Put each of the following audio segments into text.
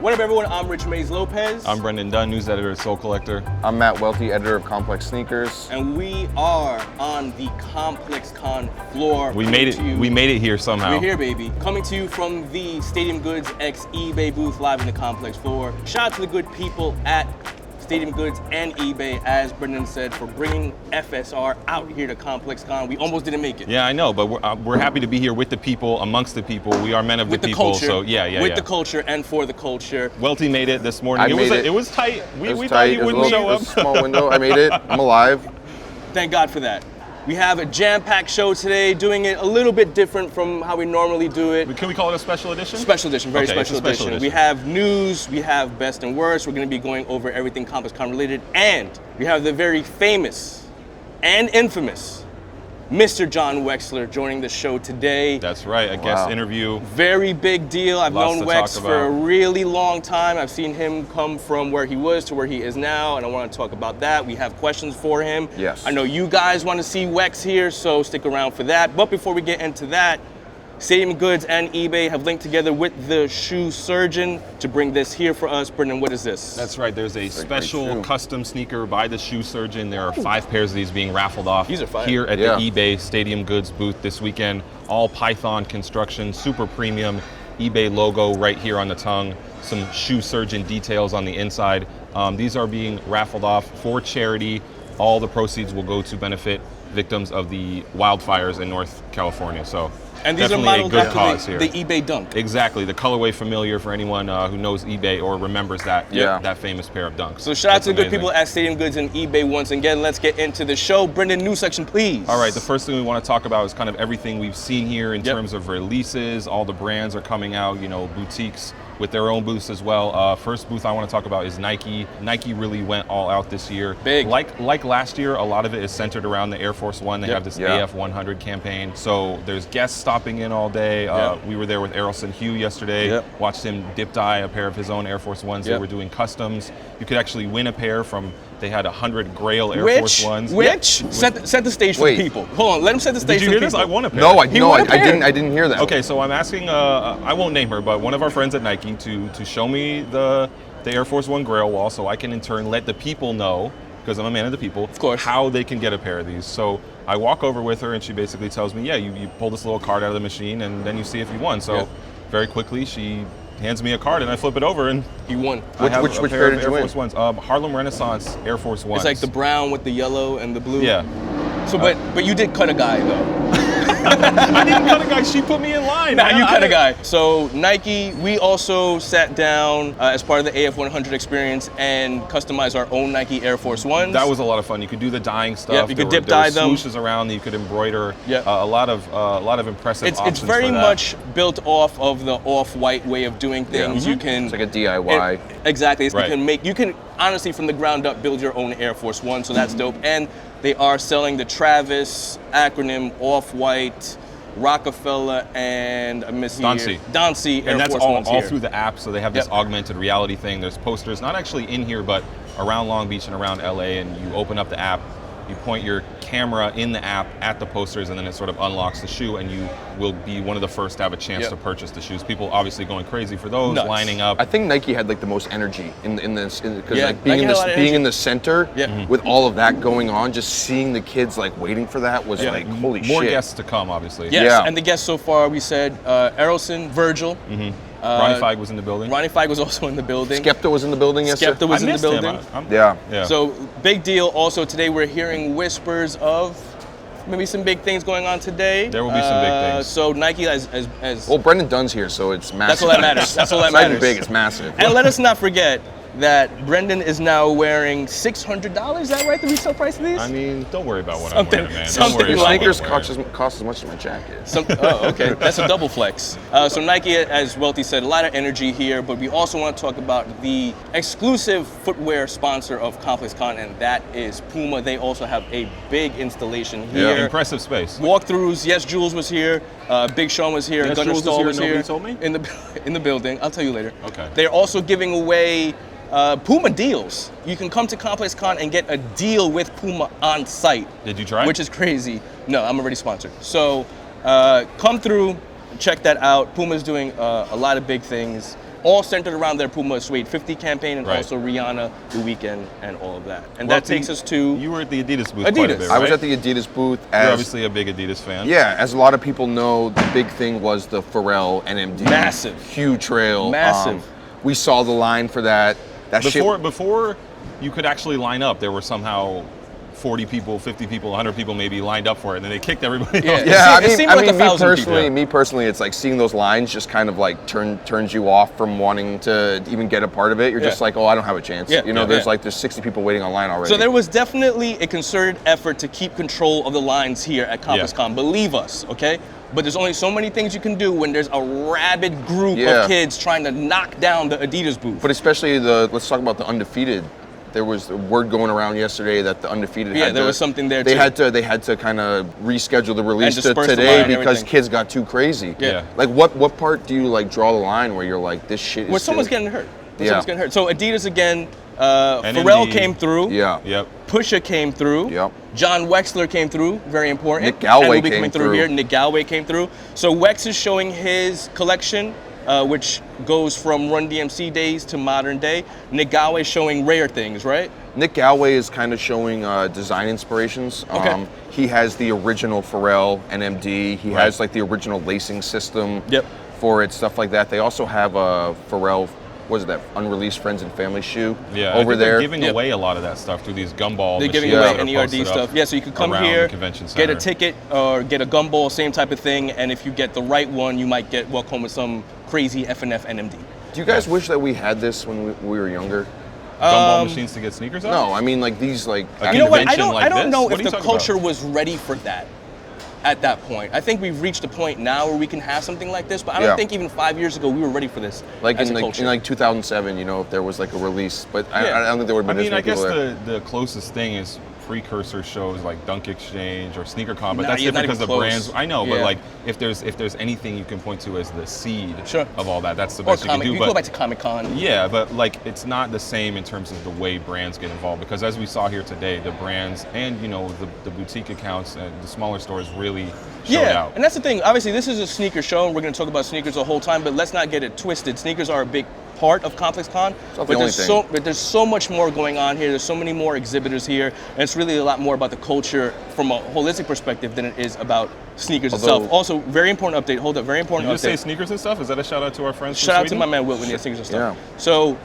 What up, everyone? I'm Rich Mays Lopez. I'm Brendan Dunn, news editor at Soul Collector. I'm Matt Welty, editor of Complex Sneakers. And we are on the ComplexCon floor. We made it. We made it here somehow. We're here, baby. Coming to you from the Stadium Goods x eBay booth live in the Complex floor. Shout out to the good people at Stadium Goods and eBay, as Brendan said, for bringing FSR out here to ComplexCon. We almost didn't make it. Yeah, I know, but we're happy to be here with the people, amongst the people. We are men of with the people, culture, so yeah. With the culture and for the culture. Welty made it this morning. It was tight. We thought he wouldn't show up. It was a small window. I made it. I'm alive. Thank God for that. We have a jam-packed show today, doing it a little bit different from how we normally do it. Can we call it a special edition? Special edition, very special edition. We have news, we have best and worst. We're going to be going over everything ComplexCon related, and we have the very famous and infamous Mr. John Wexler joining the show today. That's right, a guest interview. Very big deal. I've known Wex for a really long time. I've seen him come from where he was to where he is now, and I want to talk about that. We have questions for him. Yes. I know you guys want to see Wex here, so stick around for that. But before we get into that, Stadium Goods and eBay have linked together with the shoe surgeon to bring this here for us. Brendan, what is this? That's right. There's a special custom sneaker by the shoe surgeon. There are 5 pairs of these being raffled off These are fire. here at the eBay Stadium Goods booth this weekend. All Python construction, super premium, eBay logo right here on the tongue. Some shoe surgeon details on the inside. These are being raffled off for charity. All the proceeds will go to benefit victims of the wildfires in North California. So. And these definitely are modeled a good cause after here. the eBay Dunk. Exactly, the colorway familiar for anyone who knows eBay or remembers that famous pair of dunks. So shout out to the good people at Stadium Goods and eBay once again. Let's get into the show. Brendan, news section, please. All right, the first thing we want to talk about is kind of everything we've seen here in terms of releases. All the brands are coming out, boutiques with their own booths as well. First booth I want to talk about is Nike. Nike really went all out this year. Big. Like last year, a lot of it is centered around the Air Force One. They have this AF 100 campaign. So there's guests stopping in all day. We were there with Errolson Hugh yesterday. Watched him dip dye a pair of his own Air Force Ones. They were doing customs. You could actually win a pair from, they had 100 Grail Air Force Ones. Set the stage for the people. Hold on, let him set the stage for the people. Did you hear this? I won a pair. No, I didn't hear that. Okay, so I'm asking, I won't name her, but one of our friends at Nike to show me the Air Force One Grail wall so I can in turn let the people know, because I'm a man of the people, of course, how they can get a pair of these. So I walk over with her and she basically tells me, you pull this little card out of the machine and then you see if you won. So very quickly she hands me a card and I flip it over and you won. Which pair did you win? Air Force Ones. Harlem Renaissance Air Force Ones. It's like the brown with the yellow and the blue. Yeah. So, but you did cut a guy though. I didn't cut a guy. She put me in line. Nah, you cut a guy. So Nike, we also sat down as part of the AF 100 experience and customized our own Nike Air Force Ones. That was a lot of fun. You could do the dyeing stuff. Yeah, you could dip dye them. Swooshes around that you could embroider. Yeah. A lot of impressive options. It's very much built off of the off-white way of doing things. You can. It's like a DIY. Exactly. You can honestly from the ground up build your own Air Force One. So that's dope. And they are selling the Travis acronym Off-White, Rockefeller, and I miss here. Dancy Air and that's Force Ones all here. through the app. So they have this augmented reality thing. There's posters, not actually in here, but around Long Beach and around LA. And you open up the app, you point your camera in the app at the posters, and then it sort of unlocks the shoe, and you will be one of the first to have a chance to purchase the shoes. People obviously going crazy for those, lining up. I think Nike had like the most energy in this, because like being in the center with all of that going on, just seeing the kids like waiting for that was like holy shit. More guests to come, obviously. Yes, and the guests so far we said Errolson, Virgil. Ronnie Feig was in the building. Ronnie Feig was also in the building. Skepta was in the building yesterday. Skepta was in the building. Yeah. So big deal. Also today we're hearing whispers of maybe some big things going on today. There will be some big things. So Nike as well, Brendan Dunn's here, so it's massive. That's all that matters. That's all that matters. It's not even big. It's massive. And let us not forget that Brendan is now wearing $600. Is that right, the retail price of these? I mean, don't worry about what I'm wearing, man. Something like sneakers cost as much as my jacket. Oh, okay. That's a double flex. So Nike, as Welty said, a lot of energy here, but we also want to talk about the exclusive footwear sponsor of ComplexCon, and that is Puma. They also have a big installation here. Yeah, impressive space. Walkthroughs. Yes, Jules was here. Big Sean was here. Yes, Gunnar Jules Stahl was here. Nobody told me? In the building. I'll tell you later. Okay. They're also giving away Puma deals. You can come to ComplexCon and get a deal with Puma on site. Did you try? Which is crazy. No, I'm already sponsored. So come through, check that out. Puma's doing a lot of big things. all centered around their Puma Suede 50 campaign and Right. also Rihanna, The Weeknd, and all of that. And that takes us to... You were at the Adidas booth Adidas. quite a bit, right? I was at the Adidas booth. You're obviously a big Adidas fan. Yeah, as a lot of people know, the big thing was the Pharrell NMD. Massive. Huge trail. Massive. We saw the line for that. Before you could actually line up, there were somehow 40 people, 50 people, 100 people maybe lined up for it, and then they kicked everybody off. Yeah, It seemed like 1,000 people. Me personally, it's like seeing those lines just kind of like turns you off from wanting to even get a part of it. You're just like, oh, I don't have a chance. Yeah. You know, there's 60 people waiting online already. So there was definitely a concerted effort to keep control of the lines here at ComplexCon. Believe us, okay? But there's only so many things you can do when there's a rabid group of kids trying to knock down the Adidas booth. But especially let's talk about the Undefeated. There was a word going around yesterday that the Undefeated had there was something there they too. They had to kind of reschedule the release to disperse the today line and because everything. kids got too crazy. Yeah. Like what part do you like draw the line where you're like, this shit is Where someone's silly? getting hurt. Yeah. So Adidas again, Pharrell came through. Yeah. Yep. Pusha came through. Yep. John Wexler came through, very important. Nick Galway and we'll be came coming through through. here. Nick Galway came through. So Wex is showing his collection, which goes from Run DMC days to modern day. Nick Galway showing rare things, right? Nick Galway is kind of showing design inspirations. Okay. He has the original Pharrell NMD. He Right. has like the original lacing system Yep. for it, stuff like that. They also have a Pharrell, what is it, that unreleased Friends and Family shoe Yeah, over they're there. giving away a lot of that stuff through these gumball They're giving machines away that are n.e.r.d posted up stuff. Yeah, so you can come around the here, convention get a center. ticket or get a gumball, same type of thing. And if you get the right one, you might get welcome with some crazy F&F NMD. Do you guys wish that we had this when we were younger? Gumball machines to get sneakers out? No, I mean like these like. A You know what? I convention don't. like I don't this? know What if are you the talking culture about? was ready for that at that point. I think we've reached a point now where we can have something like this, but I don't think even 5 years ago we were ready for this. Like as in a like, culture. in like 2007, you know, if there was like a release, but I don't think there would I have been mean, as I many guess people there. the closest thing is precursor shows like Dunk Exchange or SneakerCon, but Nah, that's you're different not because the even brands. close. I know, but Yeah. like if there's anything you can point to as the seed Sure. of all that, that's the or best you can comic. do. You But go back to Comic-Con. yeah, but like it's not the same in terms of the way brands get involved because as we saw here today, the brands and you know the boutique accounts and the smaller stores really showed out. And that's the thing. Obviously, this is a sneaker show, and we're going to talk about sneakers the whole time. But let's not get it twisted. Sneakers are a big part of ComplexCon, not the only thing. but there's so much more going on here. There's so many more exhibitors here, and it's really a lot more about the culture from a holistic perspective than it is about sneakers itself. Also, very important update. Hold up, very important Did you update. just say sneakers and stuff? Is that a shout out to our friends? Shout from out to Sweden? my man Wilt with the sneakers and stuff. Yeah. So,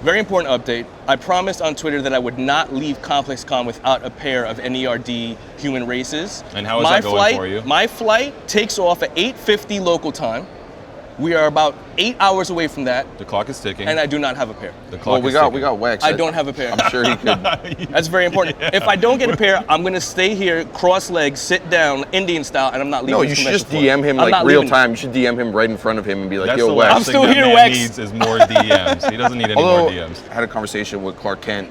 very important update. I promised on Twitter that I would not leave ComplexCon without a pair of n.e.r.d. human races. And how is that going for you? My flight takes off at 8:50 local time. We are about 8 hours away from that, The clock is ticking. and I do not have a pair. The Well, clock we is got ticking. Wex. I don't have a pair. I'm sure he could. That's very important. If I don't get a pair, I'm gonna stay here, cross-legged, sit down, Indian style, and I'm not leaving. No, this you should convention just floor. DM him I'm like not real leaving. time. You should DM him right in front of him and be like, That's "Yo, the Wex." last I'm thing still that here, man Wex. needs is more DMs. He doesn't need any Although more DMs. I had a conversation with Clark Kent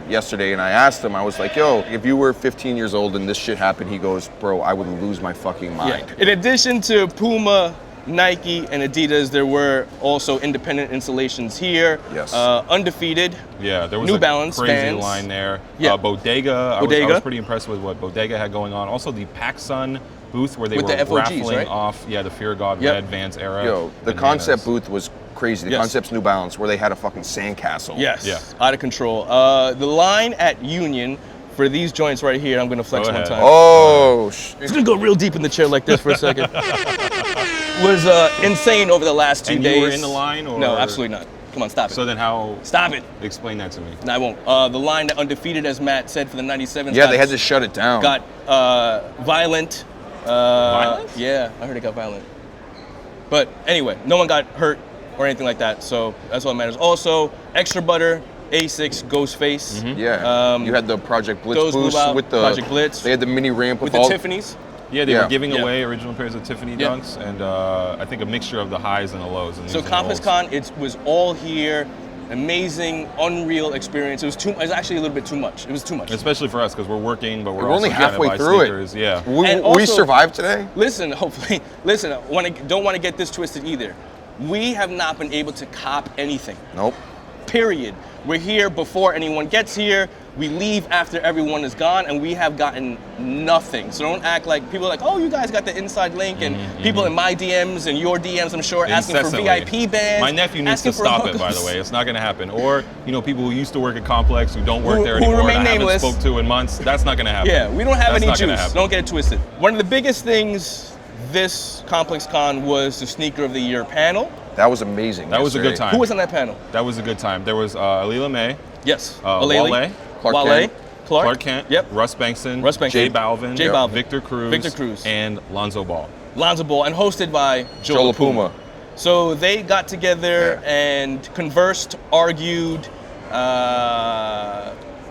yesterday, and I asked him, I was like, "Yo, if you were 15 years old and this shit happened," he goes, "Bro, I would lose my fucking mind." Yeah. In addition to Puma, Nike, and Adidas, there were also independent installations here. Yes. Undefeated. Yeah, there was New a Balance crazy Vans. line there. Yeah. Bodega. I Bodega. was pretty impressed with what Bodega had going on. Also, the PacSun booth where they With were the FOGs, raffling right? off, the Fear of God Yep. Red Vans era. Yo, the Bananas. concept booth was crazy. The Yes. Concept's New Balance, where they had a fucking sandcastle. Yes. Yeah. Out of control. The line at Union for these joints right here, I'm gonna flex Go one ahead. time. Oh, It's gonna go real deep in the chair like this for a second. Was insane over the last 2 And days. you were in the line, or No, absolutely not. Come on, stop it. So then, how? Stop it. Explain that to me. No, I won't. The line that Undefeated, as Matt said, for the 97s. yeah, they had to shut it down. Got violent. Violent? Yeah, I heard it got violent. But anyway, no one got hurt or anything like that, so that's all that matters. Also, Extra Butter, A6, Ghostface. Yeah, you had the Project Blitz those move boost out, with the Project Blitz. They had the mini ramp With with, the all Tiffany's. Yeah, they Yeah. were giving Yeah. away original pairs of Tiffany Yeah. Dunks, and I think a mixture of the highs and the lows. And So these are the lows. ComplexCon, it was all here. Amazing, unreal experience. It was actually a little bit too much. It was too much. Especially for us, because we're working, but we're We're also only trying to halfway buy through sneakers. it. Yeah. We And also- survived today. Listen, hopefully, don't want to get this twisted either. We have not been able to cop anything. Nope. period. We're here before anyone gets here. We leave after everyone is gone, and we have gotten nothing. So don't act like people are like, oh, you guys got the inside link, and people in my DMs and your DMs, I'm sure, asking for VIP bands. My nephew needs to stop it, by the way. It's not going to happen. Or, you know, people who used to work at Complex who don't work there anymore and I haven't spoke to in months. That's not going to happen. Yeah, we don't have any juice. Don't get it twisted. One of the biggest things this ComplexCon was the Sneaker of the Year panel. That was amazing. That was a good time. Who was on that panel? That was a good time. There was Alila May. Yes. Wale. Clark Kent. Yep. Russ Bankson. Jay Balvin. Victor Cruz. And Lonzo Ball. And hosted by Joe Puma. So they got together and conversed, argued,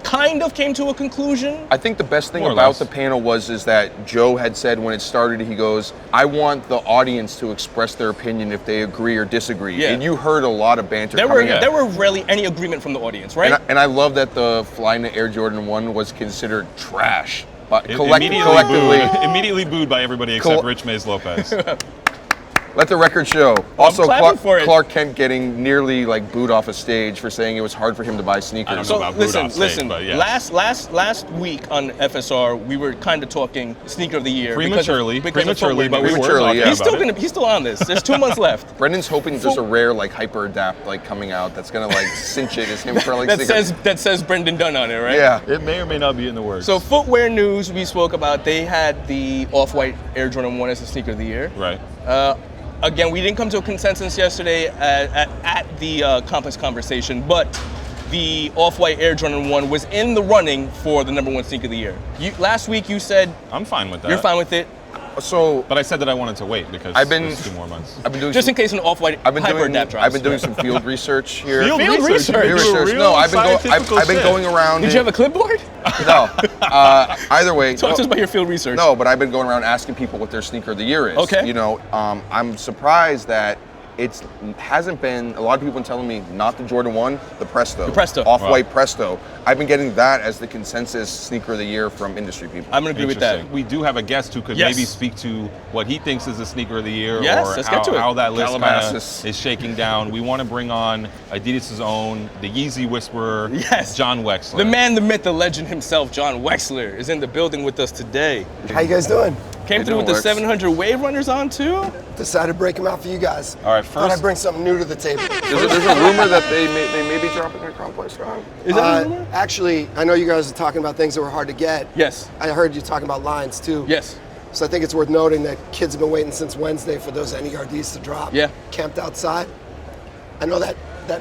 kind of came to a conclusion. I think the best thing about the panel is that Joe had said when it started, he goes, I want the audience to express their opinion if they agree or disagree. Yeah. And you heard a lot of banter coming in. There were rarely any agreement from the audience, right? And I love that the Fly n.e.r.d. Jordan 1 was considered trash. Immediately booed by everybody except Rich Mays Lopez. Let the record show. Also, Clark Kent getting nearly like booed off a stage for saying it was hard for him to buy sneakers. I don't know about booed off stage, but yeah. Last week on FSR, we were kind of talking Sneaker of the Year. Prematurely, but we were talking He's still on this. There's 2 months left. Brendan's hoping there's a rare like hyper adapt like coming out that's gonna like cinch it as him for like that says Brendan Dunn on it, right? Yeah. It may or may not be in the works. So footwear news we spoke about. They had the Off-White Air Jordan 1 as the Sneaker of the Year. Right. Again, we didn't come to a consensus yesterday at the Complex conversation, but the Off-White Air Jordan 1 was in the running for the #1 Sneaker of the Year. Last week you said I'm fine with that. You're fine with it. But I said that I wanted to wait because there's 2 more months. I've been doing in case an Off-White hyper adapt drops. I've been doing some field research here. Field research. No, I've been going around. Did you have a clipboard? No. Either way. Talk to us about your field research. No, but I've been going around asking people what their Sneaker of the Year is. Okay. You know, I'm surprised that it hasn't been, a lot of people have been telling me, not the Jordan 1, the Presto. Off-White Presto. I've been getting that as the consensus Sneaker of the Year from industry people. I'm going to agree with that. We do have a guest who could maybe speak to what he thinks is the Sneaker of the Year how that list kinda is shaking down. We want to bring on Adidas' own, the Yeezy whisperer, John Wexler. The man, the myth, the legend himself, John Wexler, is in the building with us today. How you guys doing? Came through with the 700 Wave Runners on too? Decided to break them out for you guys. All right, Thought I'd bring something new to the table. There's a rumor that they may be dropping their ComplexCon. Is that a rumor? Actually, I know you guys are talking about things that were hard to get. Yes. I heard you talking about lines too. Yes. So I think it's worth noting that kids have been waiting since Wednesday for those n.e.r.ds to drop. Yeah. Camped outside. I know that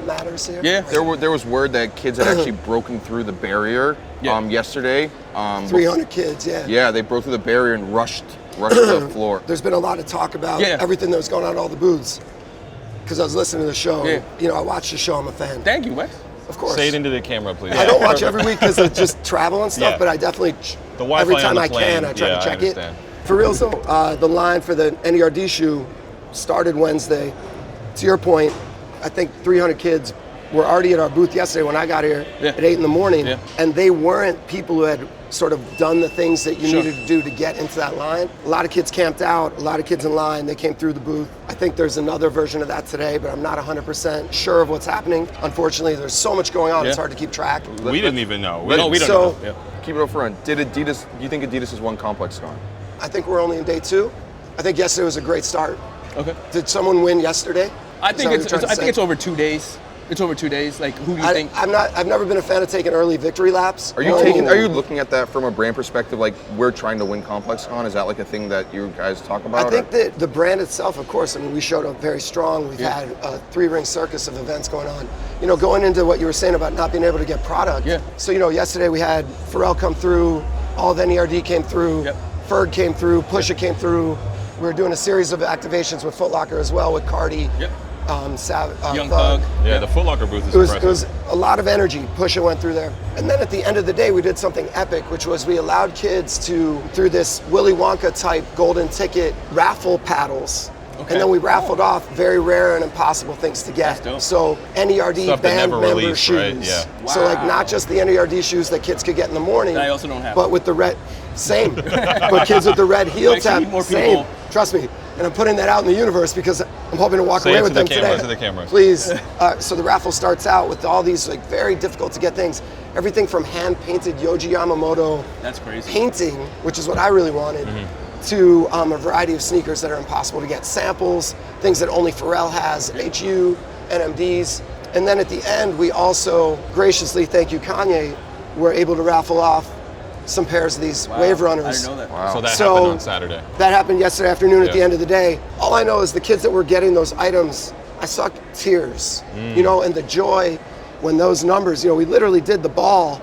matters here. Yeah. There was word that kids had actually broken through the barrier yesterday. 300 kids, yeah. Yeah, they broke through the barrier and rushed to the floor. There's been a lot of talk about everything that was going on at all the booths. Because I was listening to the show. Yeah. You know, I watched the show. I'm a fan. Thank you, Wex. Of course. Say it into the camera, please. I don't watch every week because of just travel and stuff, but I definitely, every time I can, I try to check it. For real, so the line for the n.e.r.d. shoe started Wednesday. To your point, I think 300 kids were already at our booth yesterday when I got here at 8 in the morning, and they weren't people who had sort of done the things that you needed to do to get into that line. A lot of kids camped out, a lot of kids in line, they came through the booth. I think there's another version of that today, but I'm not 100% sure of what's happening. Unfortunately, there's so much going on, it's hard to keep track. We didn't even know. We don't know. Keep it up front. Do you think Adidas has won ComplexCon? I think we're only in day 2. I think yesterday was a great start. Okay. Did someone win yesterday? I think it's over 2 days. It's over 2 days. Like, who do you think? I've never been a fan of taking early victory laps. Are you looking at that from a brand perspective? Like, we're trying to win ComplexCon. Is that like a thing that you guys talk about? I think that the brand itself, of course. I mean, we showed up very strong. We've had a 3-ring circus of events going on. You know, going into what you were saying about not being able to get product. Yeah. So you know, yesterday we had Pharrell come through. All of n.e.r.d. came through. Ferg came through. Pusha came through. We were doing a series of activations with Foot Locker as well with Cardi. Young Thug. Yeah, the Foot Locker booth is impressive. It was a lot of energy. Pusha went through there. And then at the end of the day, we did something epic, which was we allowed kids to, through this Willy Wonka type golden ticket, raffle paddles. Okay. And then we raffled off very rare and impossible things to get. So n.e.r.d. band member shoes. Right? Yeah. Wow. So like not just the n.e.r.d. shoes that kids could get in the morning. That I also don't have. But with the red, same. But kids with the red heel tab, same. Trust me. And I'm putting that out in the universe because I'm hoping to walk away with them today. To the camera. Please. So the raffle starts out with all these like very difficult to get things. Everything from hand-painted Yohji Yamamoto That's crazy. painting, which is what I really wanted, to a variety of sneakers that are impossible to get. Samples, things that only Pharrell has, HU, NMDs. And then at the end, we also graciously, thank you, Kanye, were able to raffle off some pairs of these Wave Runners. I didn't know that. Wow. So that happened on Saturday. That happened yesterday afternoon at the end of the day. All I know is the kids that were getting those items, I saw tears, you know, and the joy when those numbers, you know, we literally did the ball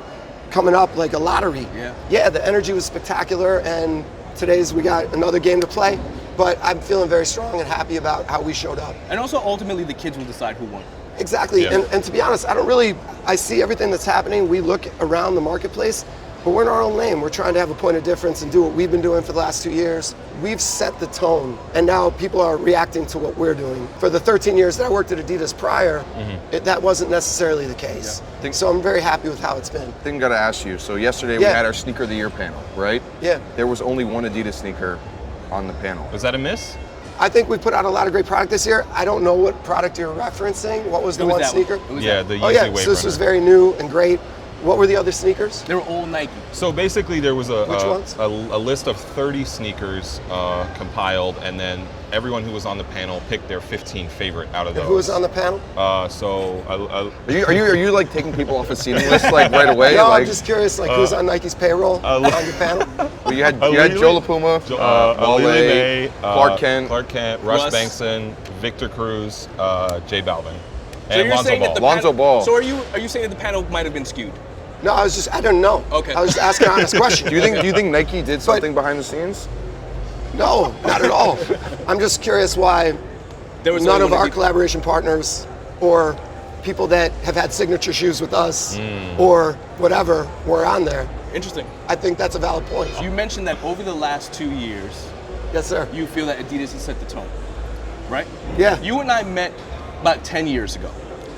coming up like a lottery. Yeah, the energy was spectacular, and today's we got another game to play, but I'm feeling very strong and happy about how we showed up. And also, ultimately, the kids will decide who won. Exactly, and to be honest, I see everything that's happening. We look around the marketplace, but we're in our own lane. We're trying to have a point of difference and do what we've been doing for the last 2 years. We've set the tone, and now people are reacting to what we're doing. For the 13 years that I worked at Adidas prior, that wasn't necessarily the case. So I'm very happy with how it's been. I think I gotta ask you, so yesterday we had our Sneaker of the Year panel, right? Yeah. There was only one Adidas sneaker on the panel. Was that a miss? I think we put out a lot of great product this year. I don't know what product you're referencing. What was the one sneaker? The Yeezy Wave Runner. So this was very new and great. What were the other sneakers? They were all Nike. So basically there was a list of 30 sneakers compiled, and then everyone who was on the panel picked their 15 favorite out of those. Who was on the panel? Are you like taking people off a seating list like right away? No, like, I'm just curious, like who's on Nike's payroll on your panel? Well, you had Joe LaPuma, Wale, Clark Kent, Russ Bankson, Victor Cruz, J Balvin, So and you're Lonzo saying Ball. that the Lonzo panel, Ball. So are you saying that the panel might have been skewed? No, I don't know. Okay. I was just asking an honest question. Do you think Nike did something behind the scenes? No, not at all. I'm just curious why There was none only of one our Adidas. collaboration partners or people that have had signature shoes with us or whatever were on there. Interesting. I think that's a valid point. You mentioned that over the last 2 years, Yes, sir. you feel that Adidas has set the tone, right? Yeah. You and I met about 10 years ago.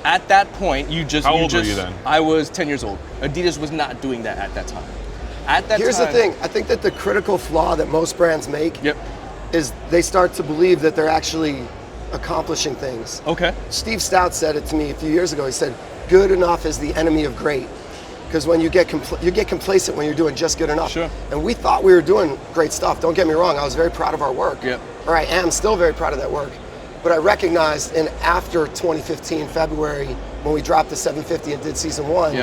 At that point, How old were you then? I was 10 years old. Adidas was not doing that at that time. At that Here's time, the thing. I think that the critical flaw that most brands make is they start to believe that they're actually accomplishing things. Okay. Steve Stout said it to me a few years ago. He said, "Good enough is the enemy of great." Because when you get complacent when you're doing just good enough. Sure. And we thought we were doing great stuff. Don't get me wrong. I was very proud of our work. Yep. Or I am still very proud of that work. But I recognized after 2015 February when we dropped the 750 and did season 1,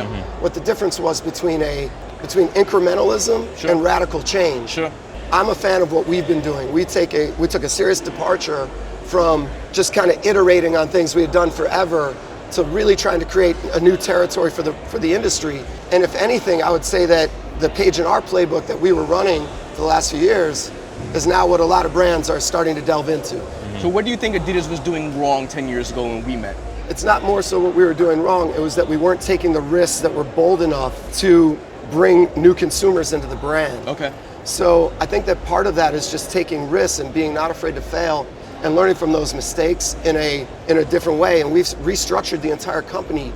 what the difference was between incrementalism and radical change. Sure. I'm a fan of what we've been doing. We took a serious departure from just kind of iterating on things we had done forever to really trying to create a new territory for the industry. And if anything, I would say that the page in our playbook that we were running for the last few years is now what a lot of brands are starting to delve into. So what do you think Adidas was doing wrong 10 years ago when we met? It's not more so what we were doing wrong, it was that we weren't taking the risks that were bold enough to bring new consumers into the brand. Okay. So I think that part of that is just taking risks and being not afraid to fail and learning from those mistakes in a different way. And we've restructured the entire company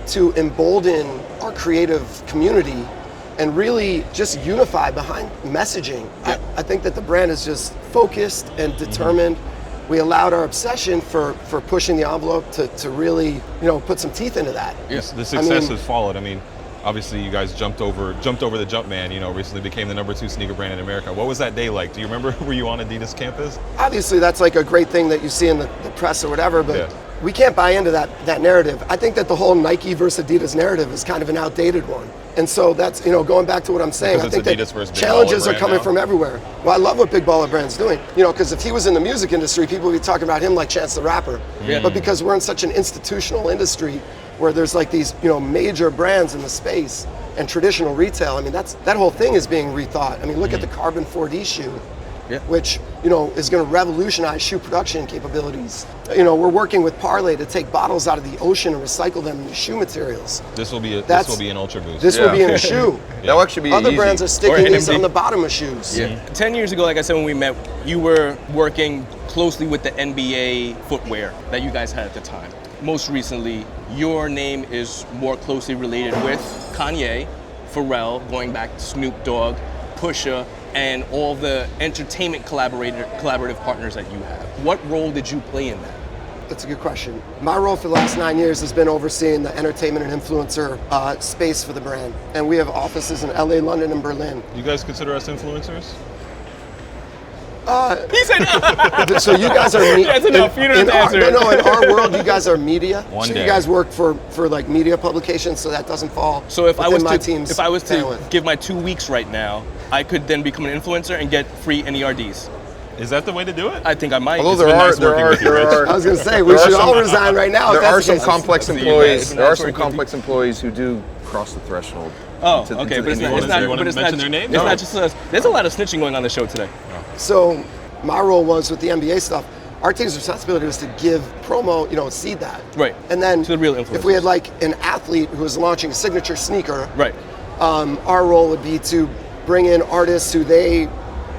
to embolden our creative community and really just unify behind messaging. I think that the brand is just focused and determined. We allowed our obsession for pushing the envelope to really, put some teeth into that. Yes, the success has followed. I mean, obviously you guys jumped over the Jumpman, recently became the #2 sneaker brand in America. What was that day like? Do you remember, were you on Adidas campus? Obviously that's like a great thing that you see in the press or whatever, but we can't buy into that narrative. I think that the whole Nike versus Adidas narrative is kind of an outdated one. And so that's, going back to what I'm saying, I think that challenges are coming from everywhere. Well, I love what Big Baller Brand's doing, because if he was in the music industry, people would be talking about him like Chance the Rapper. But because we're in such an institutional industry where there's like these, major brands in the space and traditional retail, I mean, that whole thing is being rethought. I mean, look at the Carbon 4D shoe, which, is going to revolutionize shoe production capabilities. We're working with Parlay to take bottles out of the ocean and recycle them into shoe materials. This will be an Ultra Boost. This will be in a shoe. That will actually be Other Yeezy. brands are sticking these on the bottom of shoes. 10 years ago, like I said, when we met, you were working closely with the NBA footwear that you guys had at the time. Most recently, your name is more closely related with Kanye, Pharrell, going back to Snoop Dogg, Pusha, and all the entertainment collaborative partners that you have. What role did you play in that? That's a good question. My role for the last 9 years has been overseeing the entertainment and influencer space for the brand. And we have offices in LA, London, and Berlin. You guys consider us influencers? He said, so you guys are That's enough. You don't have to answer. No, in our world, you guys are media. One so day. you guys work for like media publications, so that doesn't fall. So if I was to bandwidth. give my 2 weeks right now, I could then become an influencer and get free n.e.r.ds. Is that the way to do it? I think I might. Although there are, I was going to say, we should all resign right now. There are some case. complex See you, employees. man. There are some complex employees who do cross the threshold. Oh, into- okay, into but it's the not. indie It's not. You wanna But it's mention not. their names? It's No. not just us. There's a lot of snitching going on the show today. So my role was with the NBA stuff. Our team's responsibility was to give promo, seed that. Right. And then To the real if we had influencers. like an athlete who was launching a signature sneaker, Right. our role would be to bring in artists who they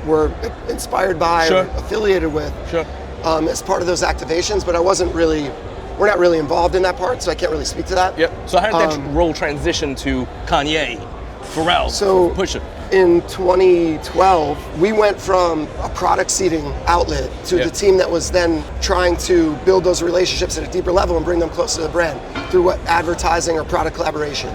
were inspired by Sure. or affiliated with Sure. as part of those activations, but we're not really involved in that part, so I can't really speak to that. Yep. So how did that role transition to Kanye, Pharrell, So Pusha? in 2012, we went from a product seeding outlet to Yeah. the team that was then trying to build those relationships at a deeper level and bring them closer to the brand through what advertising or product collaboration.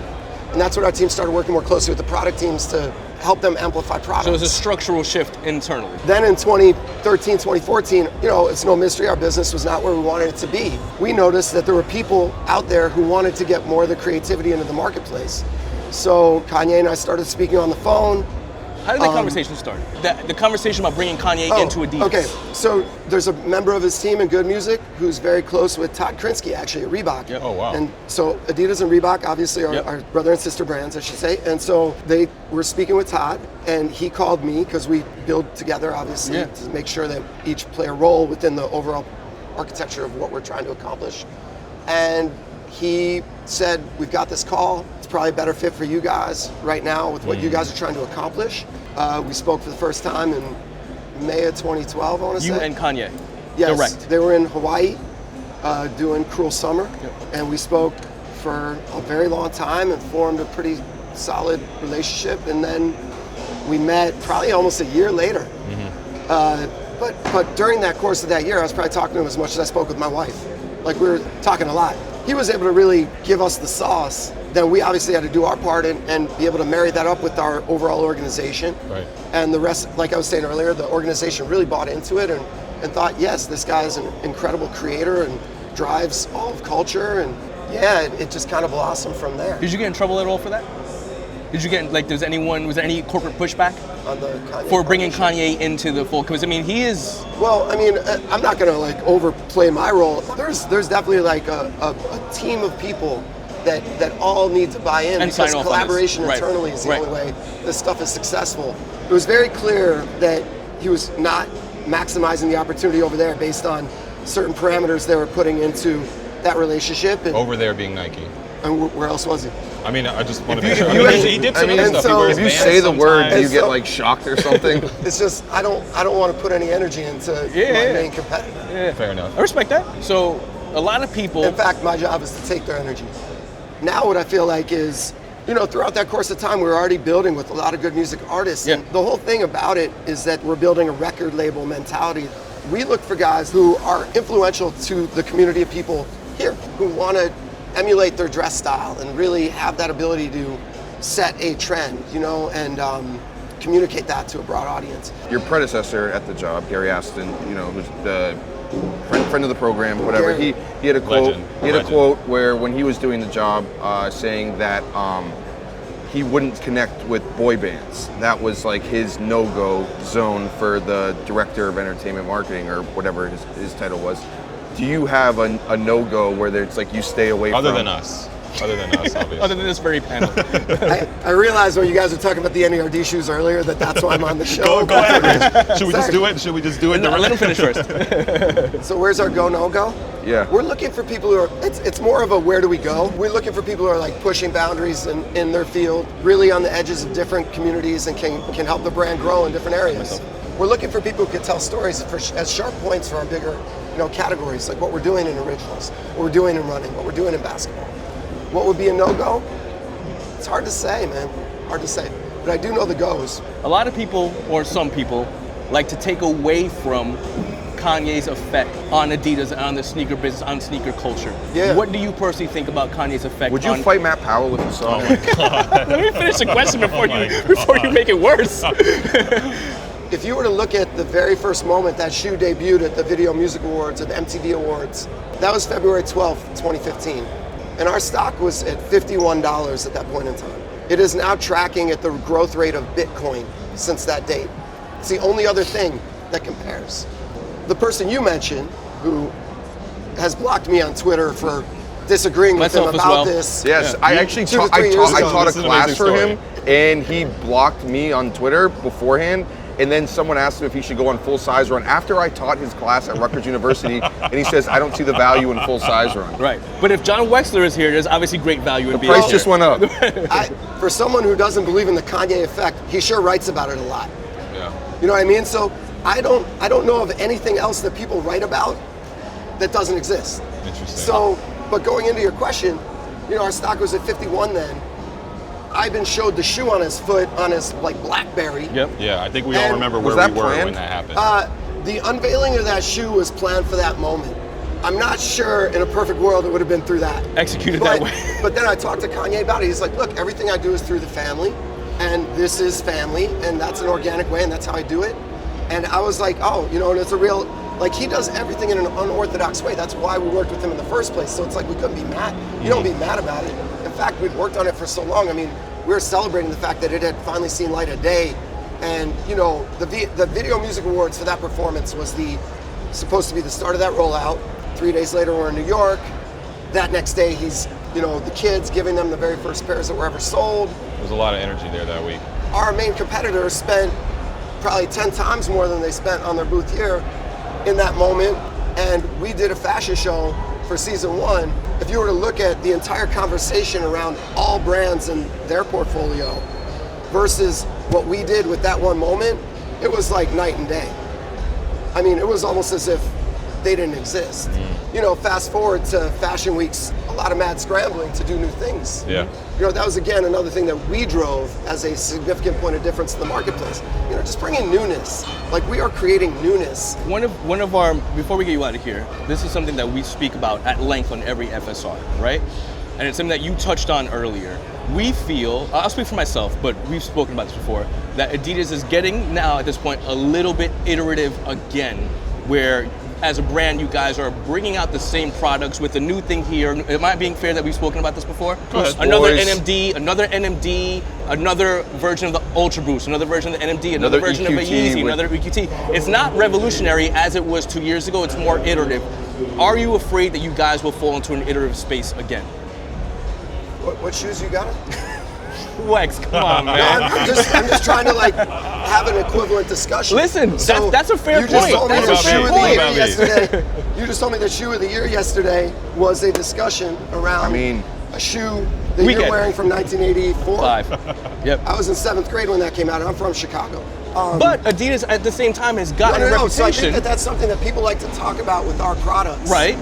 And that's when our team started working more closely with the product teams to help them amplify products. So it was a structural shift internally. Then in 2013, 2014, it's no mystery, our business was not where we wanted it to be. We noticed that there were people out there who wanted to get more of the creativity into the marketplace. So Kanye and I started speaking on the phone. How did that conversation start? The conversation about bringing Kanye into Adidas. Okay, so there's a member of his team in Good Music who's very close with Todd Krinsky, actually, at Reebok. Yep. Oh, wow. And so Adidas and Reebok obviously are Yep. our brother and sister brands, I should say. And so they were speaking with Todd, and he called me because we build together, obviously, Yeah. to make sure that each play a role within the overall architecture of what we're trying to accomplish. And he said, we've got this call. It's probably a better fit for you guys right now with what you guys are trying to accomplish. We spoke for the first time in May of 2012, I want to say. You and Kanye. Yes, Direct. they were in Hawaii doing Cruel Summer, Yep. and we spoke for a very long time and formed a pretty solid relationship. And then we met probably almost a year later. But during that course of that year, I was probably talking to him as much as I spoke with my wife. Like, we were talking a lot. He was able to really give us the sauce. Then we obviously had to do our part and be able to marry that up with our overall organization. Right. And the rest, like I was saying earlier, the organization really bought into it and thought, yes, this guy is an incredible creator and drives all of culture. And yeah, it just kind of blossomed from there. Did you get in trouble at all for that? Did you get, was there any corporate pushback On the Kanye for bringing partnership. Kanye into the fold? Because, he is... Well, I'm not gonna overplay my role. There's definitely a team of people that all need to buy in And because sign off on this. collaboration Right. internally is the Right. only way this stuff is successful. It was very clear that he was not maximizing the opportunity over there based on certain parameters they were putting into that relationship. And, Over there being Nike. and where else was he? I just want to make you- sure. you He did some other and stuff. so- He wears If you bands say the word, do you sometimes. get So- like shocked or something? It's just I don't want to put any energy into Yeah, my yeah. main competitor. Yeah. Fair enough. I respect that. So a lot of people... In fact, my job is to take their energy. Now what I feel like is, throughout that course of time, we were already building with a lot of good music artists. Yeah. And the whole thing about it is that we're building a record label mentality. We look for guys who are influential to the community of people here, who want to emulate their dress style and really have that ability to set a trend, and communicate that to a broad audience. Your predecessor at the job, Gary Aston, who's the friend of the program, whatever. Gary. He had a quote. Legend. He had a Legend. quote where when he was doing the job, saying that he wouldn't connect with boy bands. That was like his no-go zone for the director of entertainment marketing or whatever his title was. Do you have a no-go where it's like you stay away Other from? than us, obviously. Other than this very panel. I realized when you guys were talking about the n.e.r.d. shoes earlier that's why I'm on the show. Go ahead. Should we just do it? Should we just do it? No, let him finish first. So where's our go, no go? Yeah. We're looking for people who are, it's more of a where do we go? We're looking for people who are like pushing boundaries in their field, really on the edges of different communities and can help the brand grow in different areas. We're looking for people who can tell stories as sharp points for our bigger categories, like what we're doing in originals, what we're doing in running, what we're doing in basketball. What would be a no-go? It's hard to say, man. Hard to say. but I do know the goes. A lot of people, or some people, like to take away from Kanye's effect on Adidas, on the sneaker business, on sneaker culture. Yeah. What do you personally think about Kanye's effect? Would you fight Matt Powell if you saw him? Let me finish the question before you make it worse. If you were to look at the very first moment that shoe debuted at the Video Music Awards or the MTV Awards, that was February 12th, 2015. And our stock was at $51 at that point in time. It is now tracking at the growth rate of Bitcoin since that date. It's the only other thing that compares. The person you mentioned, who has blocked me on Twitter for disagreeing with him about this. Yes, I actually taught a class for him, and he blocked me on Twitter beforehand. And then someone asked him if he should go on full size run after I taught his class at Rutgers University, and he says, I don't see the value in full size run. Right, but if John Wexler is here, there's obviously great value in being here. The price just went up. For someone who doesn't believe in the Kanye effect, he sure writes about it a lot. Yeah. You know what I mean? So I don't know of anything else that people write about that doesn't exist. Interesting. So, but going into your question, our stock was at 51 then. Ivan showed the shoe on his foot on his BlackBerry. Yep. Yeah, I think we all remember where we were when that happened. The unveiling of that shoe was planned for that moment. I'm not sure in a perfect world it would have been through that. Executed that way. But then I talked to Kanye about it. He's like, look, everything I do is through the family, and this is family, and that's an organic way, and that's how I do it. And I was like, oh, and it's a real, he does everything in an unorthodox way. That's why we worked with him in the first place. So it's like we couldn't be mad. You don't be mad about it. In fact, we'd worked on it for so long. I mean, we were celebrating the fact that it had finally seen light of day. And, the Video Music Awards for that performance was supposed to be the start of that rollout. 3 days later, we're in New York. That next day, he's, the kids giving them the very first pairs that were ever sold. There was a lot of energy there that week. Our main competitors spent probably 10 times more than they spent on their booth here in that moment. And we did a fashion show for season 1. If you were to look at the entire conversation around all brands and their portfolio versus what we did with that one moment, it was like night and day. I mean, it was almost as if they didn't exist. Fast forward to Fashion Weeks, a lot of mad scrambling to do new things. Yeah. That was again another thing that we drove as a significant point of difference in the marketplace. Just bringing newness. We are creating newness. One of our, before we get you out of here, this is something that we speak about at length on every FSR, right? And it's something that you touched on earlier. We feel, I'll speak for myself, but we've spoken about this before, that Adidas is getting now at this point a little bit iterative again, where as a brand, you guys are bringing out the same products with a new thing here. Am I being fair that we've spoken about this before? Another NMD, another version of the Ultra Boost, another version of the NMD, another version of a Yeezy, another EQT. It's not revolutionary as it was 2 years ago. It's more iterative. Are you afraid that you guys will fall into an iterative space again? What shoes you got? Wex, come on, man. I'm just trying to have an equivalent discussion. Listen, so that's a fair point. You just told me the shoe of the year yesterday was a discussion around a shoe that you're wearing from 1984. Yep. I was in 7th grade when that came out. I'm from Chicago. But Adidas at the same time has gotten a reputation. So I think that's something that people like to talk about with our products. Right.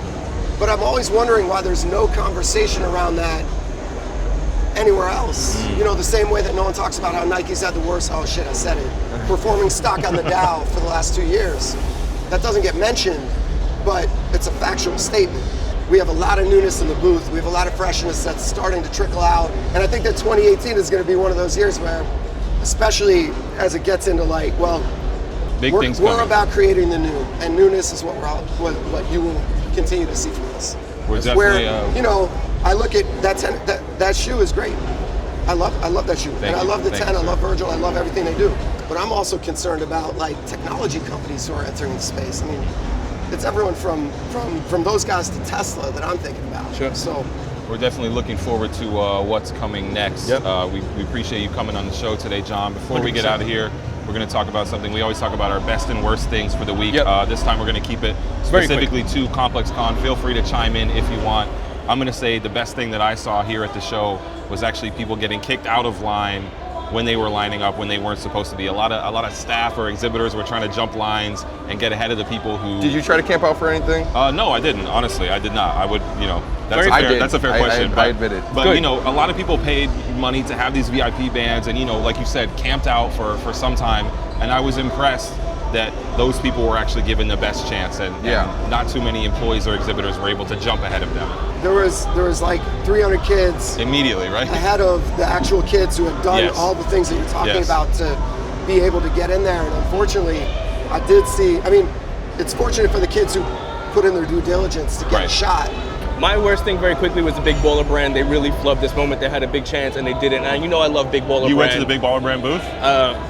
But I'm always wondering why there's no conversation around that anywhere else. The same way that no one talks about how Nike's had the worst, I said it, performing stock on the Dow for the last 2 years. That doesn't get mentioned, but it's a factual statement. We have a lot of newness in the booth. We have a lot of freshness that's starting to trickle out. And I think that 2018 is going to be one of those years where, especially as it gets into we're about creating the new, and newness is what you will continue to see from us. We're definitely, I look at that shoe is great. I love that shoe. I love the 10, I love Virgil, I love everything they do. But I'm also concerned about technology companies who are entering the space. I mean, it's everyone from those guys to Tesla that I'm thinking about. Sure. So we're definitely looking forward to what's coming next. Yep. We appreciate you coming on the show today, John. Before 100%. we get out of here, we're going to talk about something. We always talk about our best and worst things for the week. Yep. This time we're going to keep it specifically to ComplexCon. Feel free to chime in if you want. I'm going to say the best thing that I saw here at the show was actually people getting kicked out of line when they were lining up when they weren't supposed to be. A lot of staff or exhibitors were trying to jump lines and get ahead of the people who. Did you try to camp out for anything? No, I didn't. Honestly, I did not. I would, that's a fair question. I admit it. But a lot of people paid money to have these VIP bands, and like you said, camped out for some time, and I was impressed that those people were actually given the best chance, and not too many employees or exhibitors were able to jump ahead of them. There was like 300 kids immediately, right? Ahead of the actual kids who had done all the things that you're talking about to be able to get in there. And unfortunately, I did see, it's fortunate for the kids who put in their due diligence to get a shot. My worst thing very quickly was the Big Baller brand. They really flubbed this moment. They had a big chance and they didn't. And I love Big Baller brand. You went to the Big Baller brand booth?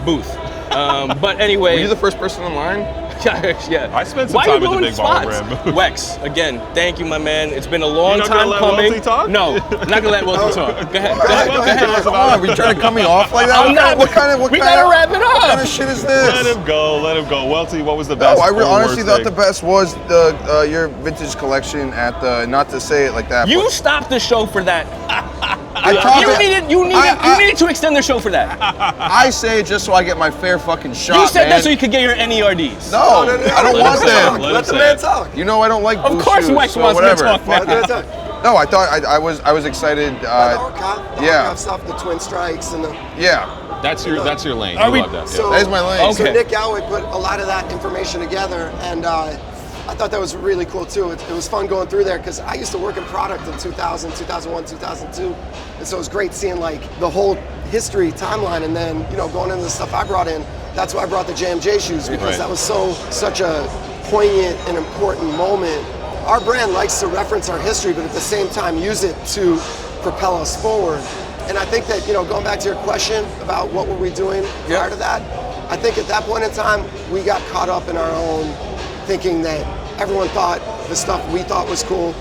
Booth. But anyway. Were you the first person in line? Yeah. I spent some time at the Big Baller brand booth. Wex, again, thank you, my man. It's been a long time coming. Wealthy talk? No, I'm not gonna let Wealthy talk. Go ahead. Are we trying to cut me off like that? We gotta wrap it up. What kind of shit is this? Let him go. Wealthy, what was the best? No, I honestly thought the best was your vintage collection at the, not to say it like that. You stopped the show for that. You needed to extend the show for that. I say it just so I get my fair fucking shot. You said that so you could get your n.e.r.d.s. No, I don't want them. Let the man talk. You know I don't like Of course Wex wants me to talk, man. No, I thought I was excited. The stuff, the twin strikes and the. Yeah. That's your lane. You love that. That is my lane. Okay. So Nick Galway put a lot of that information together, and I thought that was really cool too. It was fun going through there because I used to work in product in 2000, 2001, 2002, and so it was great seeing like the whole history timeline, and then going into the stuff I brought in. That's why I brought the JMJ shoes, because that was such a poignant and important moment. Our brand likes to reference our history, but at the same time use it to propel us forward. And I think that, going back to your question about what were we doing prior to that, I think at that point in time, we got caught up in our own thinking that everyone thought the stuff we thought was cool.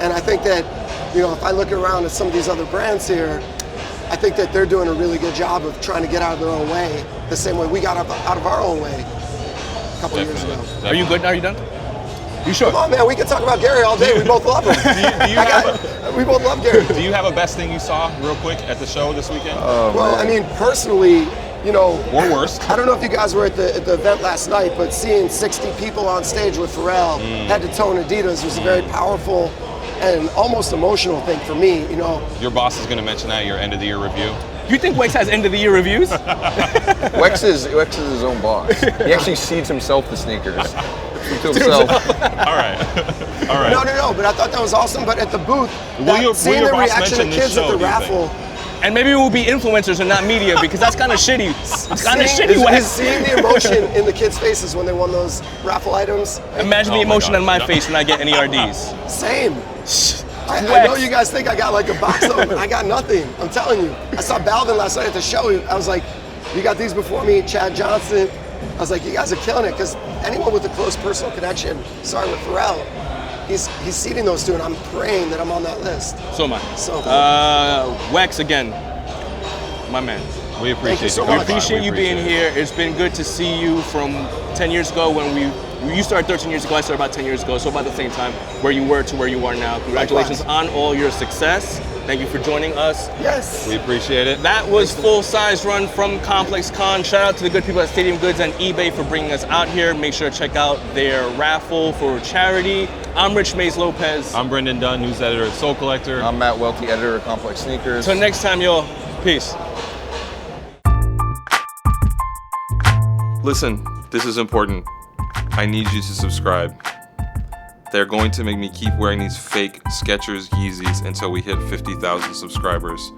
And I think that, if I look around at some of these other brands here, I think that they're doing a really good job of trying to get out of their own way, the same way we got out of our own way a couple of years ago. Are you good? Are you done? You sure? Come on, man. We can talk about Gary all day. We both love him. We both love Gary. Do you have a best thing you saw, real quick, at the show this weekend? Personally, or worst. I don't know if you guys were at the event last night, but seeing 60 people on stage with Pharrell, head to toe in Adidas, was a very powerful and almost emotional thing for me. Your boss is going to mention that at your end of the year review. You think Wex has end of the year reviews? Wex is his own boss. He actually seeds himself the sneakers. To himself. All right. No, but I thought that was awesome. But at the booth, seeing the reaction of kids at the raffle. And maybe we'll be influencers and not media, because that's kind of shitty. It's kind of shitty, Wex. Seeing the emotion in the kids' faces when they won those raffle items. Imagine the emotion on my face when I get n.e.r.d.s. Same. I know you guys think I got like a box of them. I got nothing. I'm telling you. I saw Balvin last night at the show. I was like, you got these before me, Chad Johnson. I was like, you guys are killing it, because anyone with a close personal connection, with Pharrell, he's seeding those two, and I'm praying that I'm on that list. So am I. So Wex, again, my man. We appreciate you. We appreciate you being here. It's been good to see you from 10 years ago when you started 13 years ago, I started about 10 years ago, so about the same time where you were to where you are now. Congratulations on all your success. Thank you for joining us. Yes. We appreciate it. That was Full Size Run from ComplexCon. Shout out to the good people at Stadium Goods and eBay for bringing us out here. Make sure to check out their raffle for charity. I'm Rich Mays Lopez. I'm Brendan Dunn, news editor at Soul Collector. I'm Matt Welty, editor of Complex Sneakers. Till next time, y'all. Peace. Listen, this is important. I need you to subscribe. They're going to make me keep wearing these fake Skechers Yeezys until we hit 50,000 subscribers.